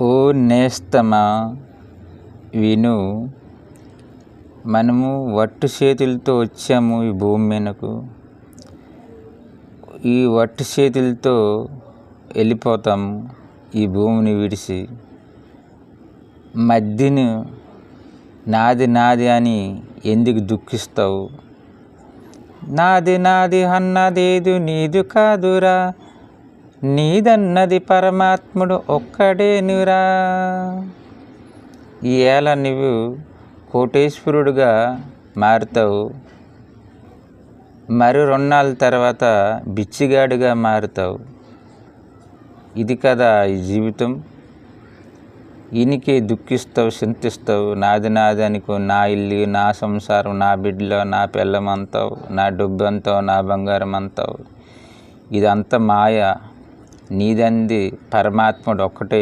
ఓ నేస్తమా విను, మనము వట్టు చేతులతో వచ్చాము ఈ భూమి మీదకు. ఈ వట్టు చేతులతో వెళ్ళిపోతాము ఈ భూమిని విడిచి. మధ్యను నాది నాది అని ఎందుకు దుఃఖిస్తావు? నాది నాది అన్నదేదు నీదు కాదురా, నీదన్నది పరమాత్ముడు ఒక్కడేనురా. ఈ ఏళ నువ్వు కోటేశ్వరుడుగా మారుతావు, మరి 2 నాళ్ళ తర్వాత బిచ్చిగాడుగా మారుతావు. ఇది కదా ఈ జీవితం. ఈయనకే దుఃఖిస్తావు, చింతిస్తావు. నాది నాది అనుకో, నా ఇల్లు, నా సంసారం, నా బిడ్డలో, నా పిల్లం అంతావు, నా డబ్బు అంతావు, నా బంగారం అంతావు. ఇదంతా మాయ. నీదంది పరమాత్ముడు ఒక్కటే